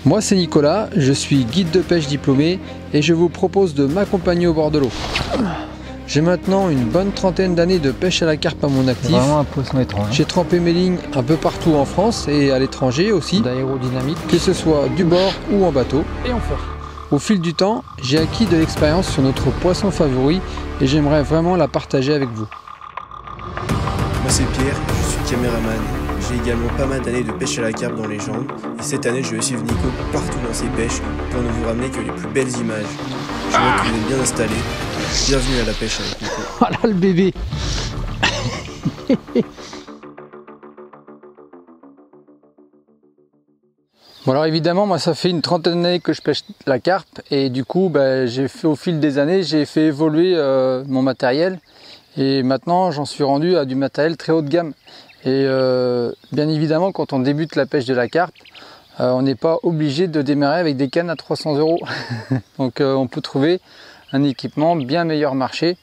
Moi c'est Nicolas, je suis guide de pêche diplômé et je vous propose de m'accompagner au bord de l'eau. J'ai maintenant une bonne trentaine d'années de pêche à la carpe à mon actif. Vraiment un poisson étrange. J'ai trempé mes lignes un peu partout en France et à l'étranger aussi, D'aérodynamique, que ce soit du bord ou en bateau. et en fort. Au fil du temps, j'ai acquis de l'expérience sur notre poisson favori et j'aimerais vraiment la partager avec vous. Moi c'est Pierre, je suis caméraman. J'ai également pas mal d'années de pêche à la carpe dans les jambes et cette année je vais suivre Nico partout dans ses pêches pour ne vous ramener que les plus belles images. Je vois que vous êtes bien installés. Bienvenue à la pêche avec Nico. Oh là le bébé. Bon alors évidemment moi ça fait une trentaine d'années que je pêche la carpe et du coup j'ai fait au fil des années j'ai fait évoluer mon matériel et maintenant j'en suis rendu à du matériel très haut de gamme et bien évidemment quand on débute la pêche de la carpe on n'est pas obligé de démarrer avec des cannes à 300 €. Donc on peut trouver un équipement bien meilleur marché.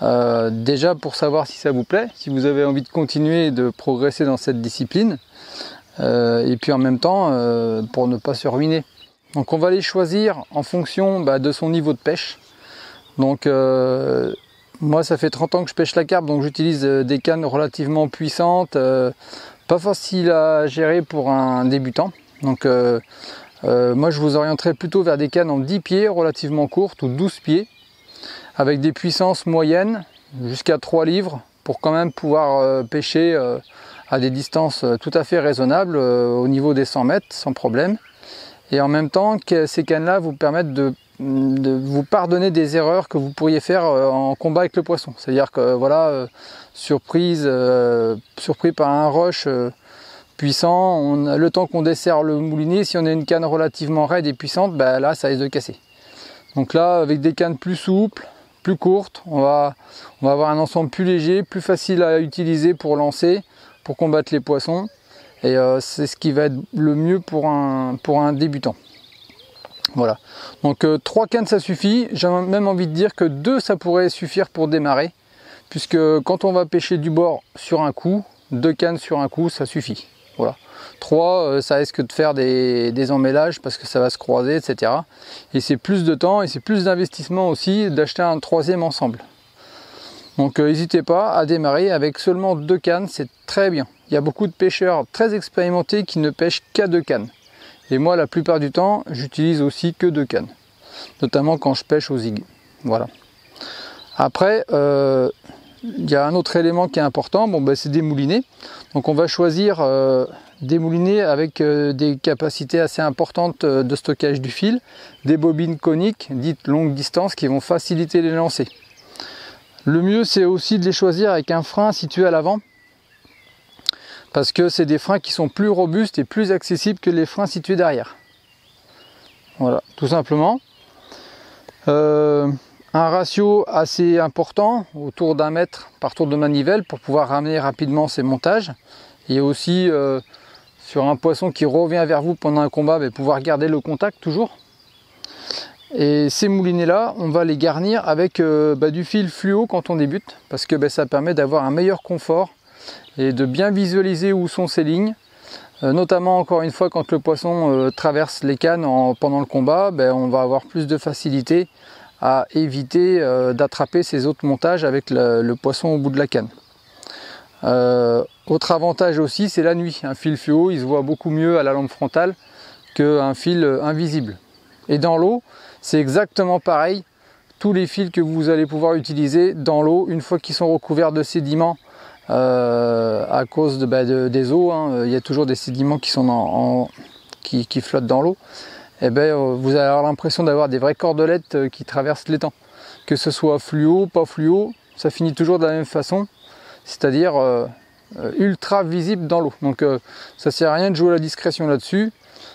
Déjà pour savoir si ça vous plaît, si vous avez envie de continuer et de progresser dans cette discipline. Et puis en même temps pour ne pas se ruiner. Donc on va les choisir en fonction de son niveau de pêche. Donc moi ça fait 30 ans que je pêche la carpe, donc j'utilise des cannes relativement puissantes, pas faciles à gérer pour un débutant. Donc moi je vous orienterai plutôt vers des cannes en 10 pieds relativement courtes ou 12 pieds avec des puissances moyennes jusqu'à 3 livres pour quand même pouvoir pêcher à des distances tout à fait raisonnables au niveau des 100 mètres sans problème. Et en même temps que ces cannes-là vous permettent de vous pardonner des erreurs que vous pourriez faire en combat avec le poisson. C'est-à-dire que voilà, surpris par un rush puissant, le temps qu'on dessert le moulinet, si on a une canne relativement raide et puissante, là ça risque de casser. Donc là avec des cannes plus souples, plus courtes, on va avoir un ensemble plus léger, plus facile à utiliser pour lancer, pour combattre les poissons, et c'est ce qui va être le mieux pour un débutant. Voilà, donc 3 cannes ça suffit, j'ai même envie de dire que 2 ça pourrait suffire pour démarrer, puisque quand on va pêcher du bord sur un coup, 2 cannes sur un coup ça suffit. Voilà. 3 ça risque de faire des emmêlages parce que ça va se croiser, etc. Et c'est plus de temps et c'est plus d'investissement aussi d'acheter un 3e ensemble. Donc n'hésitez pas à démarrer avec seulement 2 cannes, c'est très bien. Il y a beaucoup de pêcheurs très expérimentés qui ne pêchent qu'à 2 cannes. Et moi la plupart du temps j'utilise aussi que 2 cannes. Notamment quand je pêche au zig. Voilà. Après il y a un autre élément qui est important, c'est des moulinets. Donc on va choisir des moulinets avec des capacités assez importantes de stockage du fil, des bobines coniques dites longue distance qui vont faciliter les lancers. Le mieux c'est aussi de les choisir avec un frein situé à l'avant, parce que c'est des freins qui sont plus robustes et plus accessibles que les freins situés derrière. Voilà, tout simplement. Un ratio assez important, autour d'1 mètre par tour de manivelle, pour pouvoir ramener rapidement ces montages. Et aussi sur un poisson qui revient vers vous pendant un combat, pouvoir garder le contact toujours. Et ces moulinets là, on va les garnir avec du fil fluo quand on débute, parce que ça permet d'avoir un meilleur confort et de bien visualiser où sont ces lignes. Notamment encore une fois quand le poisson traverse les cannes pendant le combat, on va avoir plus de facilité à éviter d'attraper ces autres montages avec le poisson au bout de la canne. Autre avantage aussi, c'est la nuit. Un fil fluo, il se voit beaucoup mieux à la lampe frontale qu'un fil invisible. Et dans l'eau, c'est exactement pareil. Tous les fils que vous allez pouvoir utiliser dans l'eau, une fois qu'ils sont recouverts de sédiments, à cause des eaux, il y a toujours des sédiments qui sont qui flottent dans l'eau. Vous allez avoir l'impression d'avoir des vraies cordelettes qui traversent l'étang. Que ce soit fluo, pas fluo, ça finit toujours de la même façon, c'est-à-dire ultra visible dans l'eau. Donc ça sert à rien de jouer à la discrétion là-dessus,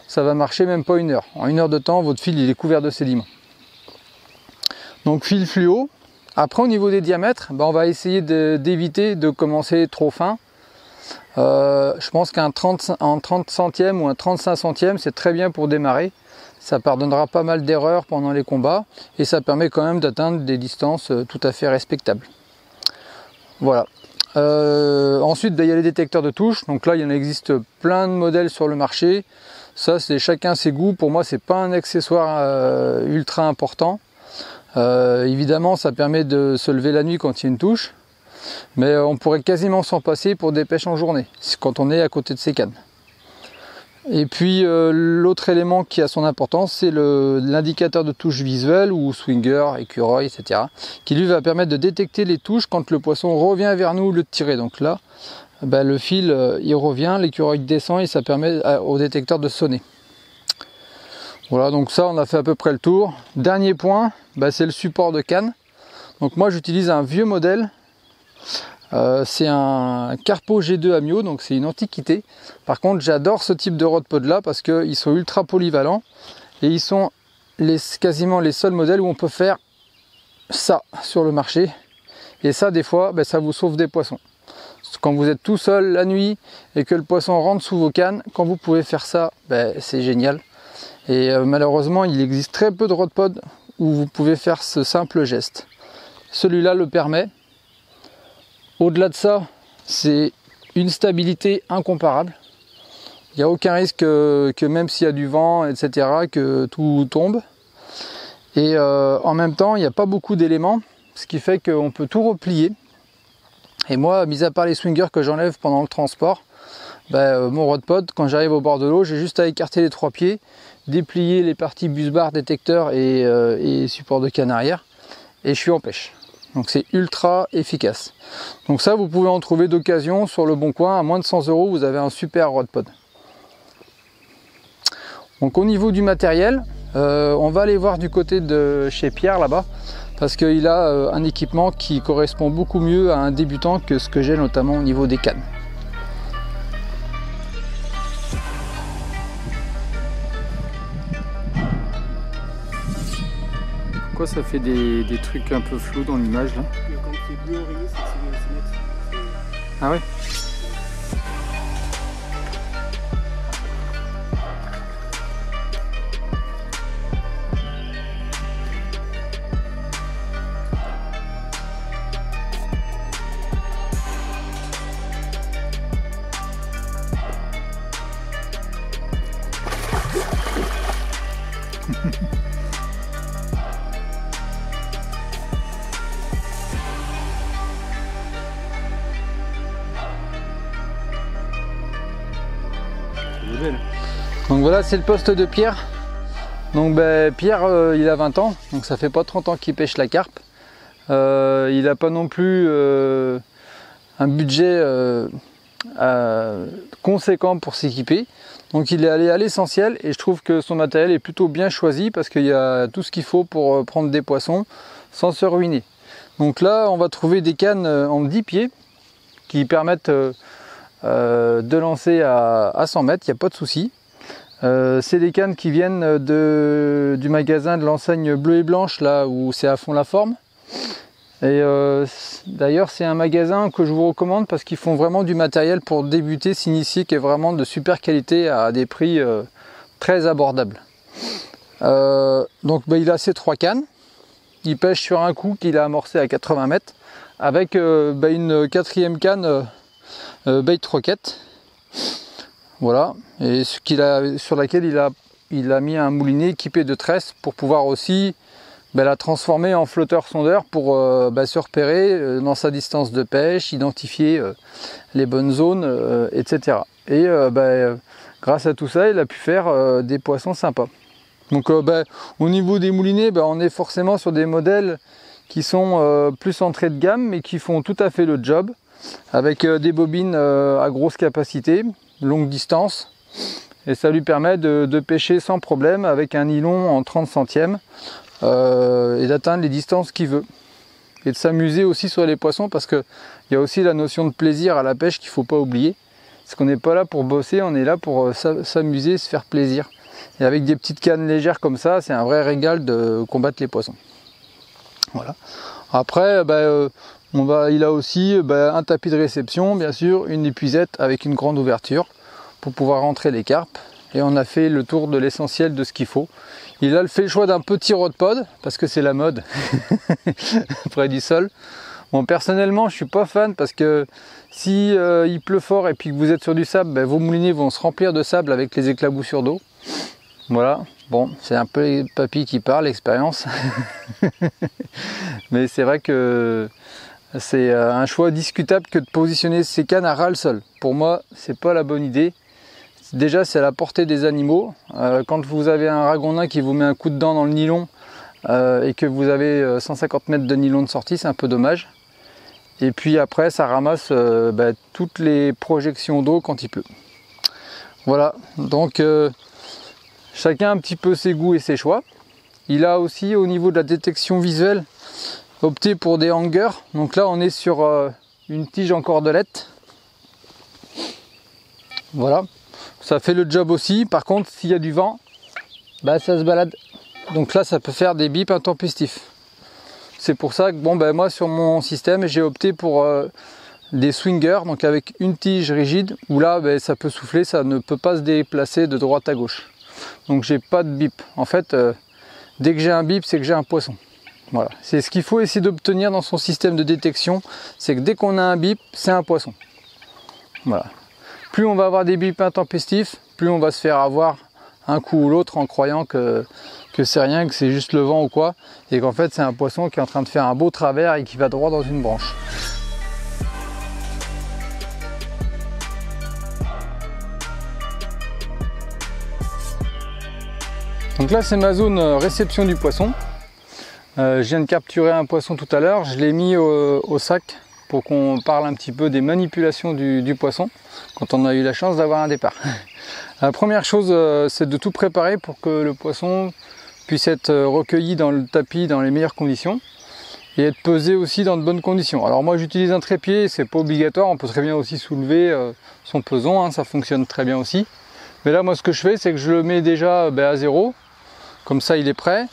ça va marcher même pas 1 heure. En 1 heure de temps, votre fil il est couvert de sédiments. Donc fil fluo. Après au niveau des diamètres, on va essayer d'éviter de commencer trop fin. Je pense qu'un 30 centième ou un 35 centième c'est très bien pour démarrer. Ça pardonnera pas mal d'erreurs pendant les combats et ça permet quand même d'atteindre des distances tout à fait respectables. Voilà. Ensuite, il y a les détecteurs de touches. Donc là, il y en existe plein de modèles sur le marché. Ça, c'est chacun ses goûts. Pour moi, c'est pas un accessoire ultra important. Évidemment, ça permet de se lever la nuit quand il y a une touche, mais on pourrait quasiment s'en passer pour des pêches en journée, quand on est à côté de ces cannes. Et puis l'autre élément qui a son importance, c'est l'indicateur de touche visuelle ou swinger, écureuil, etc. qui lui va permettre de détecter les touches quand le poisson revient vers nous au lieu de tirer. Donc là, le fil il revient, l'écureuil descend et ça permet au détecteur de sonner. Voilà, donc ça on a fait à peu près le tour. Dernier point, c'est le support de canne. Donc moi j'utilise un vieux modèle. C'est un Carpo G2 Amio, donc c'est une antiquité. Par contre, j'adore ce type de rod pod là parce qu'ils sont ultra polyvalents et ils sont quasiment les seuls modèles où on peut faire ça sur le marché. Et ça, des fois, ça vous sauve des poissons. Quand vous êtes tout seul la nuit et que le poisson rentre sous vos cannes, quand vous pouvez faire ça, c'est génial. Et malheureusement, il existe très peu de rod pod où vous pouvez faire ce simple geste. Celui-là le permet. Au-delà de ça, c'est une stabilité incomparable. Il n'y a aucun risque que même s'il y a du vent, etc., que tout tombe. Et en même temps, il n'y a pas beaucoup d'éléments, ce qui fait qu'on peut tout replier. Et moi, mis à part les swingers que j'enlève pendant le transport, mon rod pod, quand j'arrive au bord de l'eau, j'ai juste à écarter les trois pieds, déplier les parties bus bar, détecteur et support de canne arrière, et je suis en pêche. Donc c'est ultra efficace. Donc ça, vous pouvez en trouver d'occasion sur le bon coin. À moins de 100 €, vous avez un super rod pod. Donc au niveau du matériel, on va aller voir du côté de chez Pierre là-bas, parce qu'il a un équipement qui correspond beaucoup mieux à un débutant que ce que j'ai notamment au niveau des cannes. Pourquoi ça fait des trucs un peu flous dans l'image là? Quand c'est bleu oreiller, c'est net. Ah ouais? Donc voilà, c'est le poste de Pierre. Donc Pierre, il a 20 ans, donc ça fait pas 30 ans qu'il pêche la carpe. Il n'a pas non plus un budget conséquent pour s'équiper. Donc il est allé à l'essentiel et je trouve que son matériel est plutôt bien choisi parce qu'il y a tout ce qu'il faut pour prendre des poissons sans se ruiner. Donc là, on va trouver des cannes en 10 pieds qui permettent de lancer à 100 mètres, il n'y a pas de souci. C'est des cannes qui viennent du magasin de l'enseigne Bleu et Blanche, là où c'est à fond la forme. Et d'ailleurs, c'est un magasin que je vous recommande parce qu'ils font vraiment du matériel pour débuter, s'initier, qui est vraiment de super qualité à des prix très abordables. Donc il a ces 3 cannes. Il pêche sur un coup qu'il a amorcé à 80 mètres avec une 4e canne bait rocket. Voilà, et sur laquelle il a mis un moulinet équipé de tresses pour pouvoir aussi la transformer en flotteur sondeur pour se repérer dans sa distance de pêche, identifier les bonnes zones, etc. Et grâce à tout ça, il a pu faire des poissons sympas. Donc au niveau des moulinets, on est forcément sur des modèles qui sont plus entrée de gamme mais qui font tout à fait le job, avec des bobines à grosse capacité, longue distance, et ça lui permet de pêcher sans problème avec un nylon en 30 centièmes et d'atteindre les distances qu'il veut, et de s'amuser aussi sur les poissons, parce qu'il y a aussi la notion de plaisir à la pêche qu'il ne faut pas oublier, parce qu'on n'est pas là pour bosser, on est là pour s'amuser, se faire plaisir, et avec des petites cannes légères comme ça, c'est un vrai régal de combattre les poissons. Voilà. Après, il a aussi un tapis de réception, bien sûr, une épuisette avec une grande ouverture pour pouvoir rentrer les carpes. Et on a fait le tour de l'essentiel de ce qu'il faut. Il a fait le choix d'un petit rod pod, parce que c'est la mode, près du sol. Bon, personnellement, je suis pas fan parce que si il pleut fort et puis que vous êtes sur du sable, vos moulinets vont se remplir de sable avec les éclaboussures d'eau. Voilà, bon, c'est un peu les papis qui parlent, l'expérience. Mais c'est vrai que c'est un choix discutable que de positionner ces cannes à ras le sol. Pour moi, c'est pas la bonne idée. Déjà, c'est à la portée des animaux. Quand vous avez un ragondin qui vous met un coup de dent dans le nylon et que vous avez 150 mètres de nylon de sortie, c'est un peu dommage. Et puis après, ça ramasse toutes les projections d'eau quand il pleut. Voilà, donc chacun a un petit peu ses goûts et ses choix. Il a aussi, au niveau de la détection visuelle, opté pour des hangers. Donc là, on est sur une tige en cordelette. Voilà, ça fait le job aussi. Par contre, s'il y a du vent, ça se balade. Donc là, ça peut faire des bips intempestifs. C'est pour ça que moi sur mon système j'ai opté pour des swingers, donc avec une tige rigide où là ça peut souffler, ça ne peut pas se déplacer de droite à gauche. Donc j'ai pas de bip. En fait, dès que j'ai un bip, c'est que j'ai un poisson. Voilà, c'est ce qu'il faut essayer d'obtenir dans son système de détection, c'est que dès qu'on a un bip, c'est un poisson. Voilà. Plus on va avoir des bips intempestifs, plus on va se faire avoir un coup ou l'autre en croyant que c'est rien, que c'est juste le vent ou quoi, et qu'en fait c'est un poisson qui est en train de faire un beau travers et qui va droit dans une branche. Donc là c'est ma zone réception du poisson. Je viens de capturer un poisson tout à l'heure, je l'ai mis au sac pour qu'on parle un petit peu des manipulations du poisson quand on a eu la chance d'avoir un départ. La première chose, c'est de tout préparer pour que le poisson puisse être recueilli dans le tapis dans les meilleures conditions et être pesé aussi dans de bonnes conditions. Alors moi j'utilise un trépied, c'est pas obligatoire, on peut très bien aussi soulever son peson, ça fonctionne très bien aussi. Mais là moi ce que je fais, c'est que je le mets déjà à zéro, comme ça il est prêt.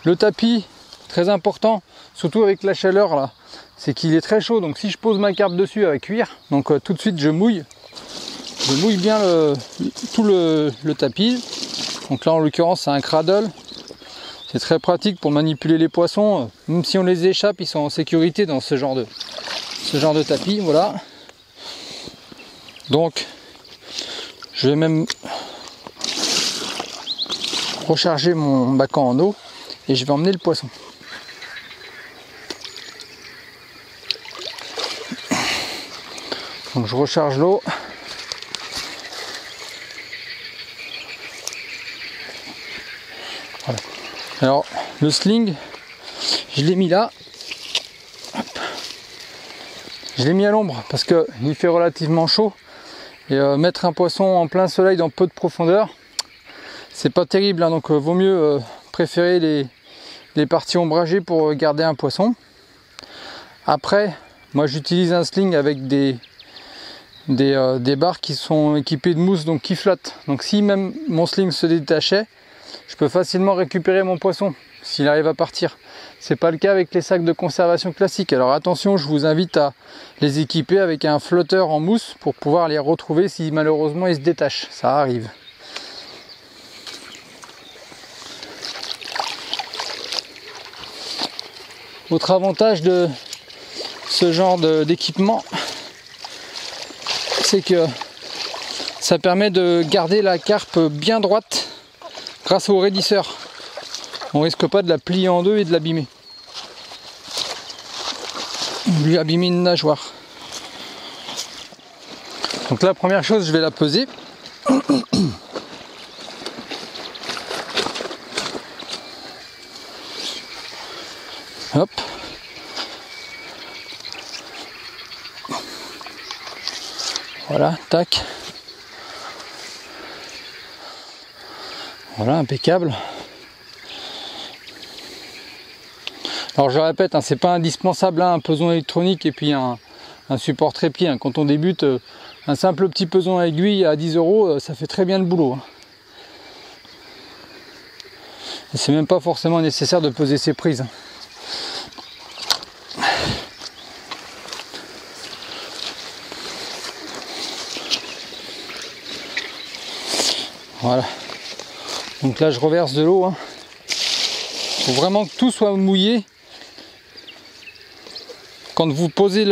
Le tapis, très important, surtout avec la chaleur là, c'est qu'il est très chaud, donc si je pose ma carpe dessus avec cuir, donc tout de suite je mouille bien tout le tapis. Donc là en l'occurrence c'est un cradle, c'est très pratique pour manipuler les poissons, même si on les échappe ils sont en sécurité dans ce genre de tapis. Voilà, donc je vais même recharger mon bacan en eau et je vais emmener le poisson. Donc je recharge l'eau. Voilà. Alors le sling, je l'ai mis là. Hop. Je l'ai mis à l'ombre parce qu'il fait relativement chaud. Et mettre un poisson en plein soleil dans peu de profondeur, c'est pas terrible, hein, donc vaut mieux préférer les parties ombragées pour garder un poisson. Après, moi j'utilise un sling avec des barres qui sont équipées de mousse, donc qui flottent. Donc si même mon sling se détachait, je peux facilement récupérer mon poisson s'il arrive à partir. C'est pas le cas avec les sacs de conservation classiques. Alors attention, je vous invite à les équiper avec un flotteur en mousse pour pouvoir les retrouver si malheureusement ils se détachent. Ça arrive. Autre avantage de ce genre d'équipement, c'est que ça permet de garder la carpe bien droite grâce au raidisseur. On risque pas de la plier en deux et de l'abîmer. Lui abîmer une nageoire. Donc là, première chose, je vais la peser. Hop. Voilà, tac. Voilà, impeccable. Alors je répète, hein, c'est pas indispensable, hein, un peson électronique et puis un support trépied. Hein. Quand on débute, un simple petit peson à aiguille à 10 €, ça fait très bien le boulot. Hein. Et c'est même pas forcément nécessaire de peser ses prises. Hein. Voilà. Donc là je reverse de l'eau. Hein. Faut vraiment que tout soit mouillé. quand vous posez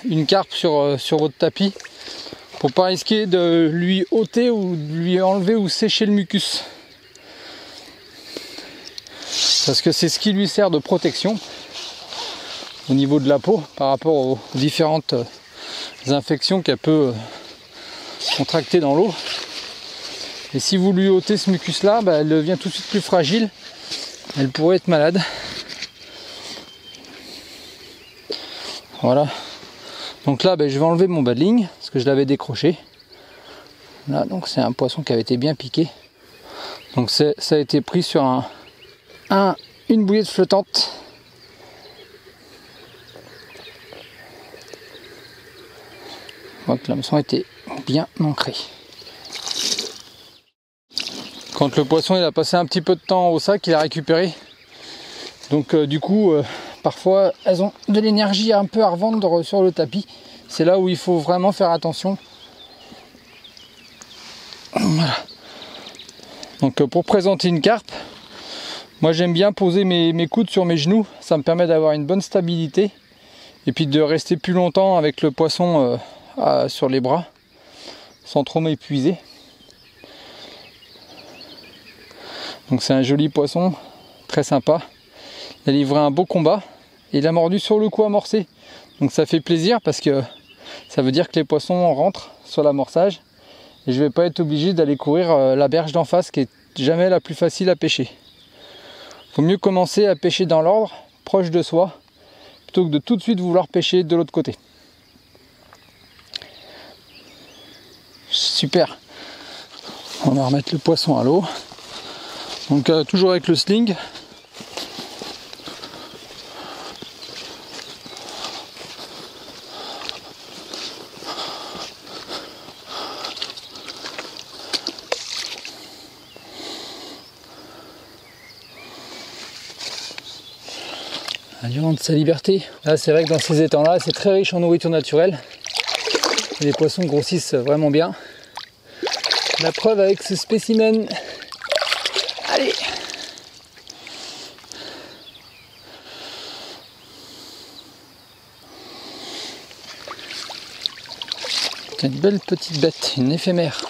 une carpe sur votre tapis, pour pas risquer de lui ôter ou de lui enlever ou sécher le mucus. Parce que c'est ce qui lui sert de protection au niveau de la peau par rapport aux différentes infections qu'elle peut contracter dans l'eau. Et si vous lui ôtez ce mucus là, elle devient tout de suite plus fragile, elle pourrait être malade. Voilà, donc là je vais enlever mon badling parce que je l'avais décroché là. Donc c'est un poisson qui avait été bien piqué, donc ça a été pris sur une bouillette flottante. Donc l'hameçon était bien ancré. Quand le poisson il a passé un petit peu de temps au sac, il a récupéré. Donc du coup, parfois elles ont de l'énergie un peu à revendre sur le tapis. C'est là où il faut vraiment faire attention. Voilà. Donc pour présenter une carpe, moi j'aime bien poser mes coudes sur mes genoux. Ça me permet d'avoir une bonne stabilité. Et puis de rester plus longtemps avec le poisson sur les bras, sans trop m'épuiser. Donc c'est un joli poisson, très sympa. Il a livré un beau combat et il a mordu sur le coup amorcé. Donc ça fait plaisir parce que ça veut dire que les poissons rentrent sur l'amorçage et je vais pas être obligé d'aller courir la berge d'en face qui est jamais la plus facile à pêcher. Faut mieux commencer à pêcher dans l'ordre, proche de soi, plutôt que de tout de suite vouloir pêcher de l'autre côté. Super. On va remettre le poisson à l'eau. Donc toujours avec le sling. La viande de sa liberté. Là c'est vrai que dans ces étangs-là, c'est très riche en nourriture naturelle. Et les poissons grossissent vraiment bien. La preuve avec ce spécimen. Allez! C'est une belle petite bête, une éphémère.